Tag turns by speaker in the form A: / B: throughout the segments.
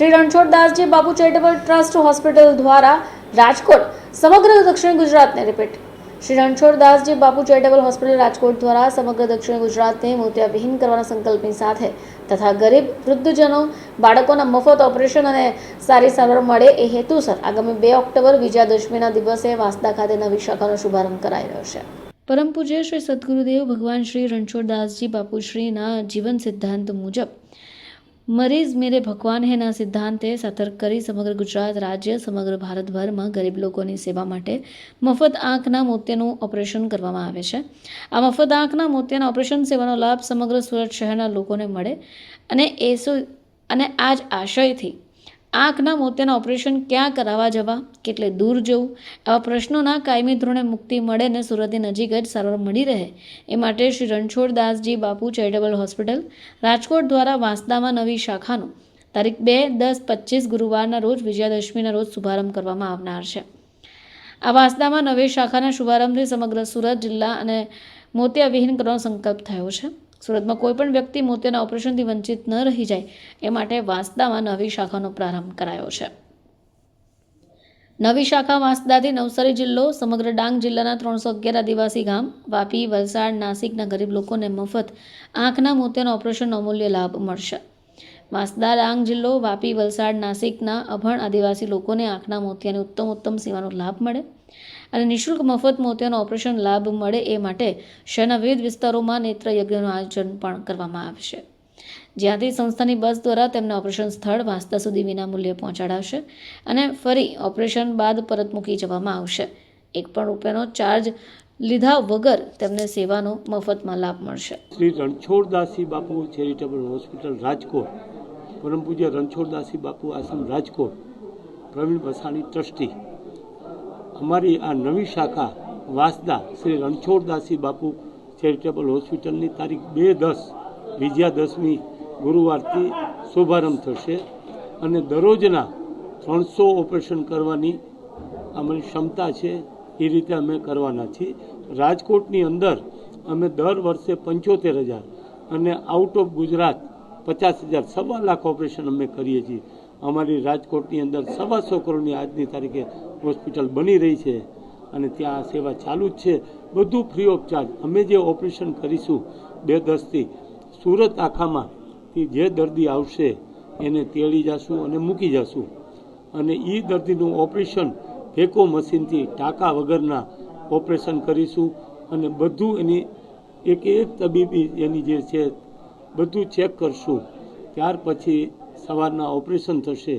A: શ્રી રણછોડદાસજી બાપુ charitable trust hospital દ્વારા રાજકોટ સમગ્ર દક્ષિણ ગુજરાતને રિપીટ. શ્રી રણછોડદાસજી બાપુ ચેરિટેબલ હોસ્પિટલ રાજકોટ દ્વારા સમગ્ર દક્ષિણ ગુજરાતને મોતિયાવિહીન કરવાના સંકલ્પની સાથે તથા ગરીબ વૃદ્ધજનો બાળકોના મફત ઓપરેશન અને સારી સારવાર મળે એ હેતુસર આગામી 2 ઓક્ટોબર વિજયાદશમીના દિવસે વાંસદા ખાતે નવી શાખાનો શુભારંભ કરાઈ રહ્યો છે. પરમ પૂજ્ય શ્રી સદગુરુદેવ ભગવાન શ્રી રણછોડદાસજી બાપુશ્રીના જીવન સિદ્ધાંત મુજબ મરીઝ મેરે ભગવાન હૈના સિદ્ધાંતે સતર્ક કરી સમગ્ર ગુજરાત રાજ્ય સમગ્ર ભારતભરમાં ગરીબ લોકોની સેવા માટે મફત આંખના મોતિયાનું ઓપરેશન કરવામાં આવે છે. આ મફત આંખના મોતિયાના ઓપરેશન સેવાનો લાભ સમગ્ર સુરત શહેરના લોકોને મળે અને આ જ આશયથી આંખના મોતિયાના ઓપરેશન ક્યાં કરાવવા જવા, કેટલે દૂર જવું, આવા પ્રશ્નોના કાયમી ધોરણે મુક્તિ મળે અને સુરતની નજીક જ સારવાર મળી રહે એ માટે શ્રી રણછોડદાસજી બાપુ ચેરિટેબલ હોસ્પિટલ રાજકોટ દ્વારા વાંસદામાં નવી શાખાનું તારીખ 2-10-25 ગુરુવારના રોજ વિજયાદશમીના રોજ શુભારંભ કરવામાં આવનાર છે. આ વાંસદામાં નવી શાખાના શુભારંભથી સમગ્ર સુરત જિલ્લા અને મોતિયાવિહીન કરવાનો સંકલ્પ થયો છે. સુરતમાં કોઈપણ વ્યક્તિ મોતિયાના ઓપરેશનથી વંચિત ન રહી જાય એ માટે વાંસદામાં નવી શાખાનો પ્રારંભ કરાયો છે. નવી શાખા વાંસદાથી નવસારી જિલ્લો, સમગ્ર ડાંગ જિલ્લાના 311 આદિવાસી ગામ, વાપી, વલસાડ, નાસિકના ગરીબ લોકોને મફત આંખના મોતિયાના ઓપરેશનનો અમૂલ્ય લાભ મળશે. વાંસદા, ડાંગ જિલ્લો, વાપી, વલસાડ, નાસિકના અભણ આદિવાસી લોકોને આંખના મોતિયાની ઉત્તમ સેવાનો લાભ મળે અને નિઃશુલ્ક મફત મોતિયાનો ઓપરેશન લાભ મળે એ માટે શહેરના વિવિધ વિસ્તારોમાં નેત્ર યજ્ઞનું આયોજન પણ કરવામાં આવશે, જ્યાંથી સંસ્થાની બસ દ્વારા તેમને ઓપરેશન સ્થળ વાંસદા સુધી વિનામૂલ્યે પહોંચાડાશે અને ફરી ઓપરેશન બાદ પરત મૂકી જવામાં આવશે. એક પણ રૂપિયાનો ચાર્જ લીધા વગર તેમને સેવાનો મફતમાં લાભ મળશે.
B: શ્રી રણછોડદાસજી બાપુ ચેરિટેબલ હોસ્પિટલ રાજકોટ, પરમ પૂજ્ય રણછોડદાસજી બાપુ આશ્રમ રાજકોટ, પ્રવીણ વસાણી ટ્રસ્ટી. અમારી આ નવી શાખા વાંસદા શ્રી રણછોડદાસજી બાપુ ચેરિટેબલ હોસ્પિટલની તારીખ 2-10 વિજયાદશમી ગુરુવારથી શુભારંભ થશે અને દરરોજના 300 ઓપરેશન કરવાની અમારી ક્ષમતા છે. એ રીતે અમે કરવાના છીએ. રાજકોટની અંદર અમે દર વર્ષે 75,000 અને out of Gujarat 50,000, 1.25 lakh operation અમે કરીએ છીએ. અમારી રાજકોટની અંદર 125 કરોડની આજની તારીખે હોસ્પિટલ બની રહી છે અને ત્યાં સેવા ચાલુ જ છે. બધું ફ્રી ઓફ ચાર્જ. અમે જે ઓપરેશન કરીશું 2-10થી સુરત આખામાંથી જે દર્દી આવશે એને તેડી જશું અને મૂકી જશું અને એ દર્દીનું ઓપરેશન ફેકો મશીનથી ટાંકા વગરના ઓપરેશન કરીશું અને બધું એની એક તબીબી એની જે છે બધું ચેક કરશું. ત્યાર પછી સવારના ઓપરેશન થશે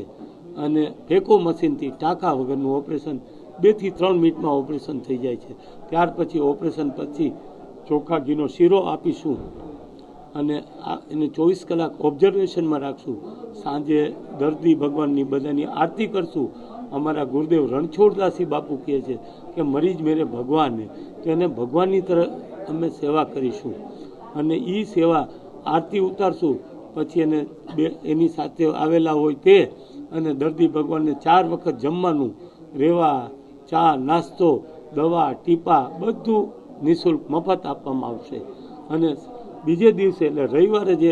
B: અને ફેકો મશીનથી ટાંકા વગરનું ઓપરેશન 2 થી 3 મિનિટમાં ઓપરેશન થઈ જાય છે. ત્યાર પછી ઓપરેશન પછી ચોખ્ખા ઘીનો શીરો આપીશું અને એને 24 કલાક ઓબ્ઝર્વેશનમાં રાખશું. સાંજે દર્દી ભગવાનની બધાની આરતી કરશું. અમારા ગુરુદેવ રણછોડદાસજી બાપુ કહે છે કે મરીજ મેરે ભગવાન હે, તો એને ભગવાનની તરફ અમે સેવા કરીશું અને એ સેવા આરતી ઉતારશું. પછી એને એની સાથે આવેલા હોય તે અને દર્દી ભગવાનને 4 વખત જમવાનું, રહેવા, ચા, નાસ્તો, દવા, ટીપા બધું નિઃશુલ્ક મફત આપવામાં આવશે. અને બીજે દિવસે એટલે રવિવારે જે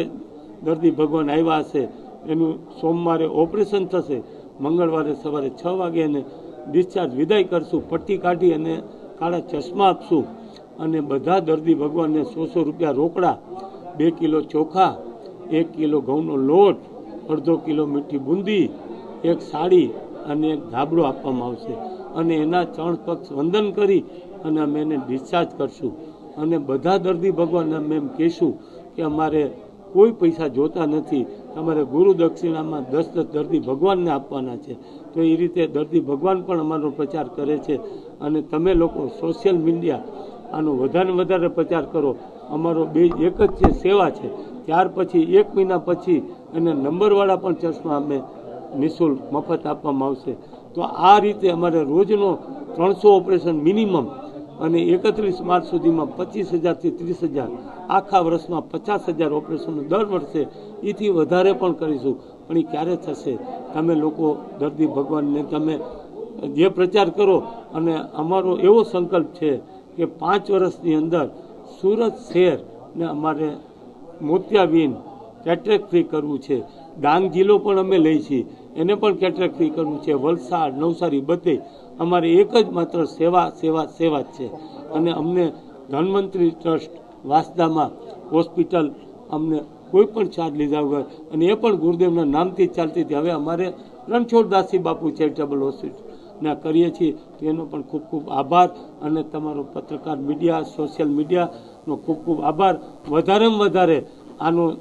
B: દર્દી ભગવાન આવ્યા હશે એનું સોમવારે ઓપરેશન થશે. મંગળવારે સવારે 6 વાગે એને ડિસ્ચાર્જ વિદાય કરશું. પટ્ટી કાઢી અને કાળા ચશ્મા આપશું અને બધા દર્દી ભગવાનને 100 રૂપિયા રોકડા, 2 કિલો ચોખા, 1 કિલો ઘઉંનો લોટ, અડધો કિલો મીઠી બુંદી, 1 સાડી અને 1 ધાબળો આપવામાં આવશે અને એના ચરણ પક્ષ વંદન કરી અને અમે એને ડિસ્ચાર્જ કરશું. અને બધા દર્દી ભગવાનને અમે એમ કહીશું કે અમારે કોઈ પૈસા જોતા નથી, અમારે ગુરુ દક્ષિણામાં 10 દર્દી ભગવાનને આપવાના છે. તો એ રીતે દર્દી ભગવાન પણ અમારો પ્રચાર કરે છે અને તમે લોકો સોશિયલ મીડિયા આનો વધારે પ્રચાર કરો. અમારો એક જ છે, સેવા છે. ત્યાર પછી 1 મહિના પછી એને નંબરવાળા પણ ચશ્મા અમે નિઃશુલ્ક મફત આપવામાં આવશે. તો આ રીતે અમારે રોજનો 300 ઓપરેશન મિનિમમ અને 31 માર્ચ સુધીમાં 25,000 થી 30,000, આખા વર્ષમાં 50,000 ઓપરેશનો દર વર્ષે એથી વધારે પણ કરીશું. પણ એ ક્યારે થશે? તમે લોકો દર્દી ભગવાનને તમે જે પ્રચાર કરો અને અમારો એવો સંકલ્પ છે કે 5 વર્ષની અંદર સુરત શહેરને અમારે મોતિયાબીન કેટરેક્ટ ફ્રી કરવું છે. ડાંગ જિલ્લો પણ અમે લઈ છીએ. એને પણ કેટરેક્ટ ફ્રી કરવું છે. વલસાડ, નવસારી બધે અમારે એક જ માત્ર સેવા સેવા સેવા જ છે. અને અમને ધન્વંતરી ટ્રસ્ટ વાસદામાં હોસ્પિટલ અમને કોઈ પણ ચાર્જ લીધા વગર, અને એ પણ ગુરુદેવના નામથી જ ચાલતી હતી. હવે અમારે રણછોડદાસજી બાપુ ચેરિટેબલ હોસ્પિટલના કરીએ છીએ, તો એનો પણ ખૂબ ખૂબ આભાર. અને તમારો પત્રકાર મીડિયા, સોશિયલ મીડિયાનો ખૂબ ખૂબ આભાર. વધારેમાં વધારે આનો